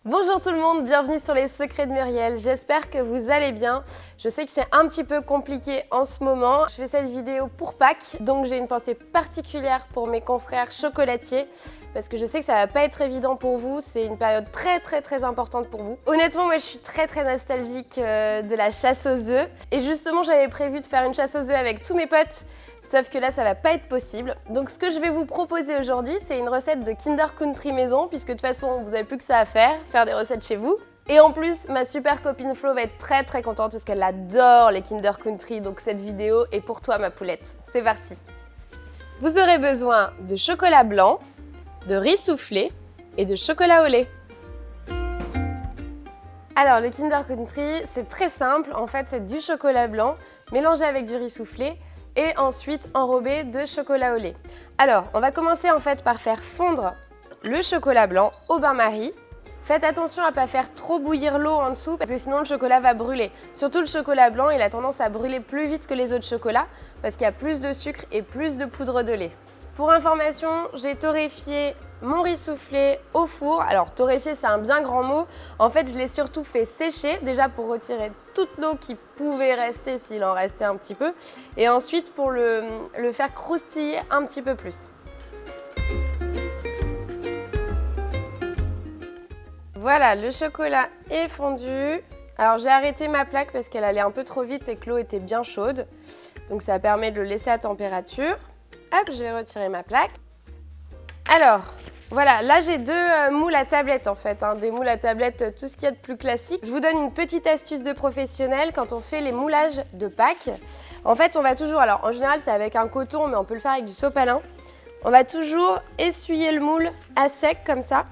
Bonjour tout le monde, bienvenue sur les secrets de Muriel. J'espère que vous allez bien. Je sais que c'est un petit peu compliqué en ce moment. Je fais cette vidéo pour Pâques, donc j'ai une pensée particulière pour mes confrères chocolatiers parce que je sais que ça va pas être évident pour vous. C'est une période très importante pour vous. Honnêtement, moi je suis très nostalgique de la chasse aux œufs. Et justement, j'avais prévu de faire une chasse aux œufs avec tous mes potes. Sauf que là, ça va pas être possible. Donc ce que je vais vous proposer aujourd'hui, c'est une recette de Kinder Country maison, puisque de toute façon, vous avez plus que ça à faire des recettes chez vous. Et en plus, ma super copine Flo va être très contente parce qu'elle adore les Kinder Country. Donc cette vidéo est pour toi, ma poulette. C'est parti. Vous aurez besoin de chocolat blanc, de riz soufflé et de chocolat au lait. Alors le Kinder Country, c'est très simple. En fait, c'est du chocolat blanc mélangé avec du riz soufflé et ensuite enrobé de chocolat au lait. Alors, on va commencer en fait par faire fondre le chocolat blanc au bain-marie. Faites attention à ne pas faire trop bouillir l'eau en dessous parce que sinon le chocolat va brûler. Surtout le chocolat blanc, il a tendance à brûler plus vite que les autres chocolats parce qu'il y a plus de sucre et plus de poudre de lait. Pour information, j'ai torréfié mon riz soufflé au four. Alors torréfier, c'est un bien grand mot. En fait, je l'ai surtout fait sécher, déjà pour retirer toute l'eau qui pouvait rester s'il en restait un petit peu. Et ensuite pour le faire croustiller un petit peu plus. Voilà, le chocolat est fondu. Alors j'ai arrêté ma plaque parce qu'elle allait un peu trop vite et que l'eau était bien chaude. Donc ça permet de le laisser à température. Hop, je vais retirer ma plaque. Alors, voilà, là j'ai deux moules à tablette en fait, des moules à tablette, tout ce qu'il y a de plus classique. Je vous donne une petite astuce de professionnel quand on fait les moulages de Pâques. En fait, on va toujours, alors en général c'est avec un coton, mais on peut le faire avec du sopalin. On va toujours essuyer le moule à sec comme ça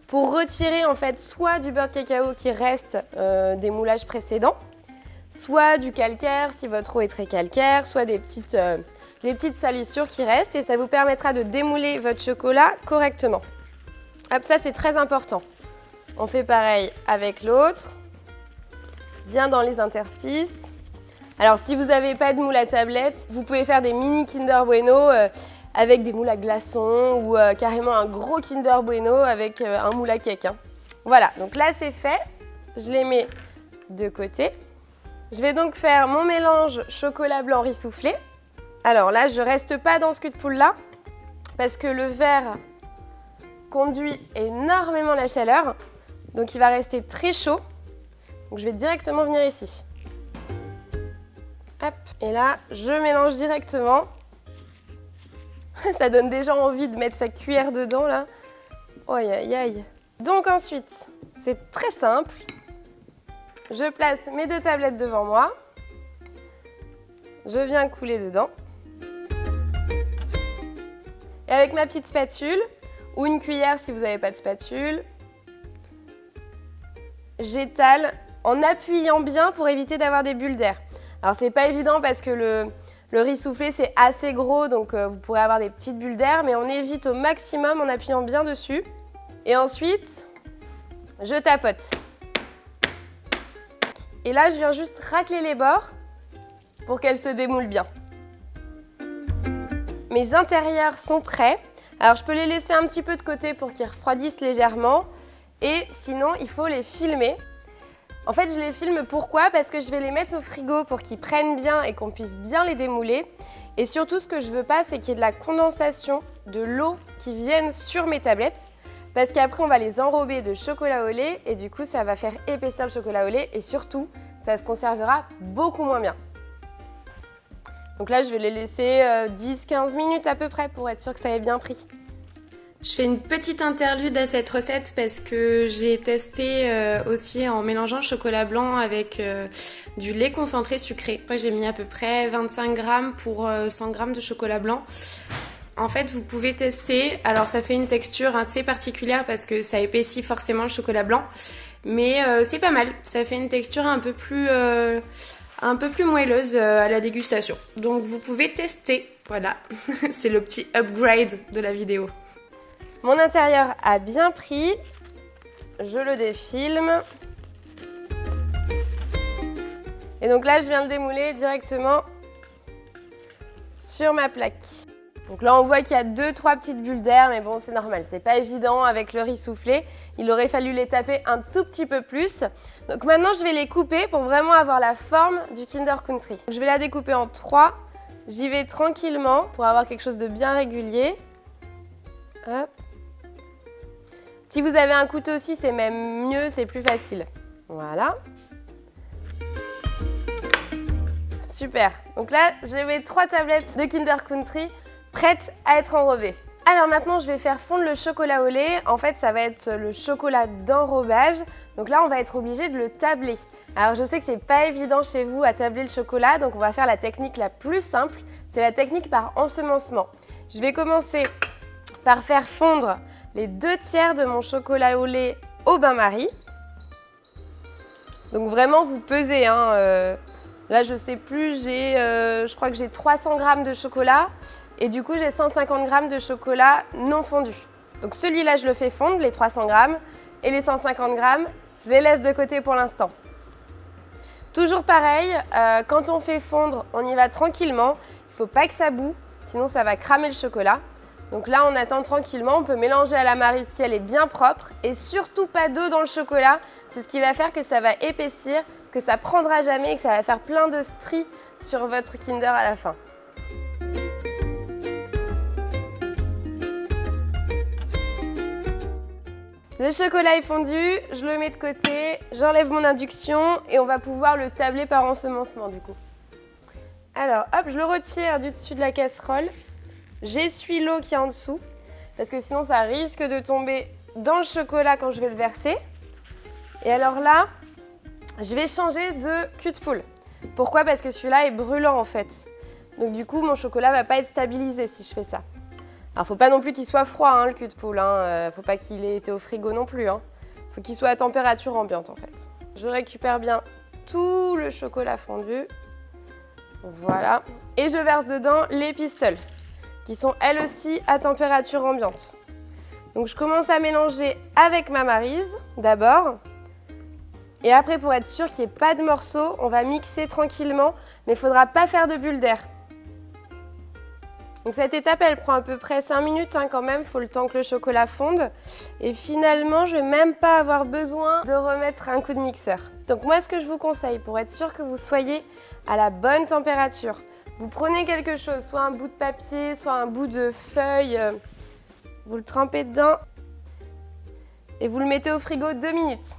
pour retirer en fait soit du beurre de cacao qui reste des moulages précédents, soit du calcaire si votre eau est très calcaire, soit des petites salissures qui restent et ça vous permettra de démouler votre chocolat correctement. Hop, ça c'est très important. On fait pareil avec l'autre, bien dans les interstices. Alors si vous n'avez pas de moule à tablette, vous pouvez faire des mini Kinder Bueno avec des moules à glaçons ou carrément un gros Kinder Bueno avec un moule à cake. Voilà, donc là c'est fait. Je les mets de côté. Je vais donc faire mon mélange chocolat blanc riz soufflé. Alors là, je ne reste pas dans ce cul de poule là parce que le verre conduit énormément la chaleur. Donc il va rester très chaud. Donc je vais directement venir ici. Hop, et là, je mélange directement. Ça donne déjà envie de mettre sa cuillère dedans là. Oh, aïe. Donc ensuite, c'est très simple. Je place mes deux tablettes devant moi. Je viens couler dedans. Et avec ma petite spatule, ou une cuillère si vous n'avez pas de spatule, j'étale en appuyant bien pour éviter d'avoir des bulles d'air. Alors c'est pas évident parce que le riz soufflé c'est assez gros, donc vous pourrez avoir des petites bulles d'air, mais on évite au maximum en appuyant bien dessus. Et ensuite, je tapote. Et là, je viens juste racler les bords pour qu'elles se démoulent bien. Mes intérieurs sont prêts. Alors, je peux les laisser un petit peu de côté pour qu'ils refroidissent légèrement. Et sinon, il faut les filmer. En fait, je les filme pourquoi? Parce que je vais les mettre au frigo pour qu'ils prennent bien et qu'on puisse bien les démouler. Et surtout, ce que je veux pas, c'est qu'il y ait de la condensation, de l'eau qui vienne sur mes tablettes. Parce qu'après, on va les enrober de chocolat au lait. Et du coup, ça va faire épaissir le chocolat au lait. Et surtout, ça se conservera beaucoup moins bien. Donc là, je vais les laisser 10-15 minutes à peu près pour être sûr que ça ait bien pris. Je fais une petite interlude à cette recette parce que j'ai testé aussi en mélangeant le chocolat blanc avec du lait concentré sucré. Moi, j'ai mis à peu près 25 grammes pour 100 grammes de chocolat blanc. En fait, vous pouvez tester. Alors, ça fait une texture assez particulière parce que ça épaissit forcément le chocolat blanc. Mais c'est pas mal. Ça fait une texture un peu plus moelleuse à la dégustation. Donc vous pouvez tester, voilà, c'est le petit upgrade de la vidéo. Mon intérieur a bien pris, je le défilme. Et donc là, je viens le démouler directement sur ma plaque. Donc là, on voit qu'il y a 2-3 petites bulles d'air, mais bon, c'est normal, c'est pas évident avec le riz soufflé. Il aurait fallu les taper un tout petit peu plus. Donc maintenant, je vais les couper pour vraiment avoir la forme du Kinder Country. Je vais la découper en 3. J'y vais tranquillement pour avoir quelque chose de bien régulier. Hop. Si vous avez un couteau aussi, c'est même mieux, c'est plus facile. Voilà. Super. Donc là, j'ai mes 3 tablettes de Kinder Country prêtes à être enrobées. Alors maintenant, je vais faire fondre le chocolat au lait. En fait, ça va être le chocolat d'enrobage. Donc là, on va être obligé de le tabler. Alors, je sais que c'est pas évident chez vous à tabler le chocolat, donc on va faire la technique la plus simple. C'est la technique par ensemencement. Je vais commencer par faire fondre les 2/3 de mon chocolat au lait au bain-marie. Donc vraiment, vous pesez, hein. Là, je sais plus, je crois que j'ai 300 g de chocolat et du coup, j'ai 150 g de chocolat non fondu. Donc celui-là, je le fais fondre, les 300 g, et les 150 g, je les laisse de côté pour l'instant. Toujours pareil, quand on fait fondre, on y va tranquillement. Il ne faut pas que ça boue, sinon ça va cramer le chocolat. Donc là, on attend tranquillement, on peut mélanger à la marise si elle est bien propre et surtout pas d'eau dans le chocolat. C'est ce qui va faire que ça va épaissir, que ça prendra jamais et que ça va faire plein de stries sur votre Kinder à la fin. Le chocolat est fondu, je le mets de côté, j'enlève mon induction et on va pouvoir le tabler par ensemencement du coup. Alors hop, je le retire du dessus de la casserole. J'essuie l'eau qui est en dessous, parce que sinon ça risque de tomber dans le chocolat quand je vais le verser. Et alors là, je vais changer de cul de poule. Pourquoi? Parce que celui-là est brûlant en fait. Donc du coup, mon chocolat va pas être stabilisé si je fais ça. Alors faut pas non plus qu'il soit froid, hein, le cul de poule. Faut pas qu'il ait été au frigo non plus. Faut qu'il soit à température ambiante en fait. Je récupère bien tout le chocolat fondu. Voilà. Et je verse dedans les pistolets, qui sont elles aussi à température ambiante. Donc je commence à mélanger avec ma maryse d'abord. Et après, pour être sûr qu'il n'y ait pas de morceaux, on va mixer tranquillement, mais il ne faudra pas faire de bulles d'air. Donc cette étape, elle prend à peu près 5 minutes quand même, il faut le temps que le chocolat fonde. Et finalement, je ne vais même pas avoir besoin de remettre un coup de mixeur. Donc moi, ce que je vous conseille, pour être sûr que vous soyez à la bonne température, vous prenez quelque chose, soit un bout de papier, soit un bout de feuille, vous le trempez dedans et vous le mettez au frigo 2 minutes.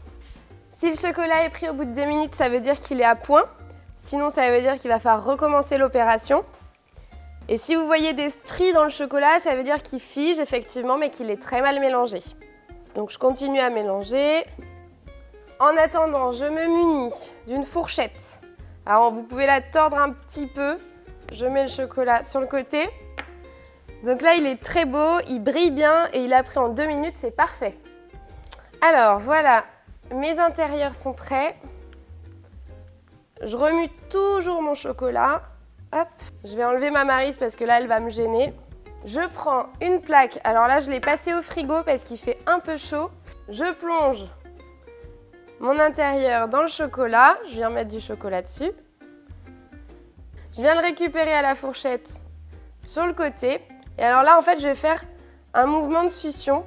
Si le chocolat est pris au bout de 2 minutes, ça veut dire qu'il est à point. Sinon, ça veut dire qu'il va falloir recommencer l'opération. Et si vous voyez des stries dans le chocolat, ça veut dire qu'il fige effectivement, mais qu'il est très mal mélangé. Donc je continue à mélanger. En attendant, je me munis d'une fourchette. Alors vous pouvez la tordre un petit peu. Je mets le chocolat sur le côté. Donc là, il est très beau, il brille bien et il a pris en 2 minutes, c'est parfait. Alors voilà, mes intérieurs sont prêts. Je remue toujours mon chocolat. Hop, je vais enlever ma maryse parce que là, elle va me gêner. Je prends une plaque. Alors là, je l'ai passée au frigo parce qu'il fait un peu chaud. Je plonge mon intérieur dans le chocolat. Je viens mettre du chocolat dessus. Je viens le récupérer à la fourchette sur le côté. Et alors là, en fait, je vais faire un mouvement de succion.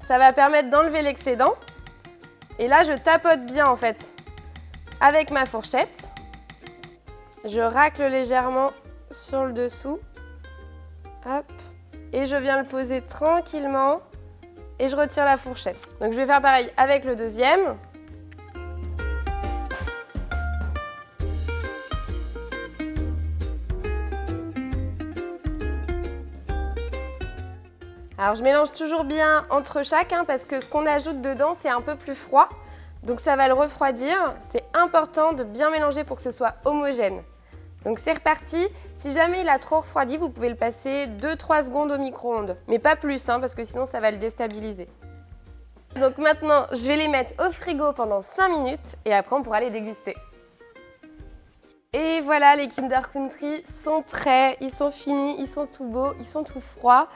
Ça va permettre d'enlever l'excédent. Et là, je tapote bien, en fait, avec ma fourchette. Je racle légèrement sur le dessous. Hop. Et je viens le poser tranquillement. Et je retire la fourchette. Donc, je vais faire pareil avec le deuxième. Alors je mélange toujours bien entre chaque parce que ce qu'on ajoute dedans c'est un peu plus froid, donc ça va le refroidir. C'est important de bien mélanger pour que ce soit homogène. Donc c'est reparti. Si jamais il a trop refroidi, vous pouvez le passer 2-3 secondes au micro-ondes, mais pas plus parce que sinon ça va le déstabiliser. Donc maintenant je vais les mettre au frigo pendant 5 minutes et après on pourra les déguster. Et voilà, les Kinder Country sont prêts, ils sont finis, ils sont tout beaux, ils sont tout froids.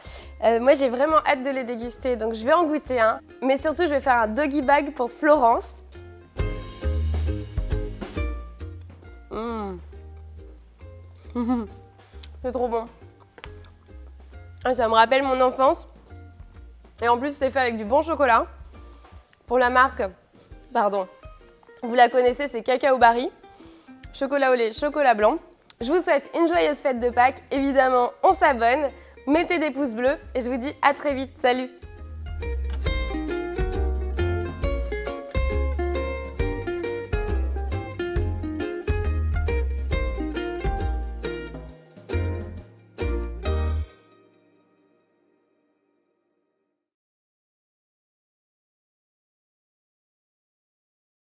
Moi, j'ai vraiment hâte de les déguster, donc je vais en goûter un. Mais surtout, je vais faire un doggy bag pour Florence. C'est trop bon. Ah, ça me rappelle mon enfance. Et en plus, c'est fait avec du bon chocolat. Pour la marque, pardon, vous la connaissez, c'est Cacao Barry. Chocolat au lait, chocolat blanc. Je vous souhaite une joyeuse fête de Pâques. Évidemment, on s'abonne, mettez des pouces bleus et je vous dis à très vite. Salut!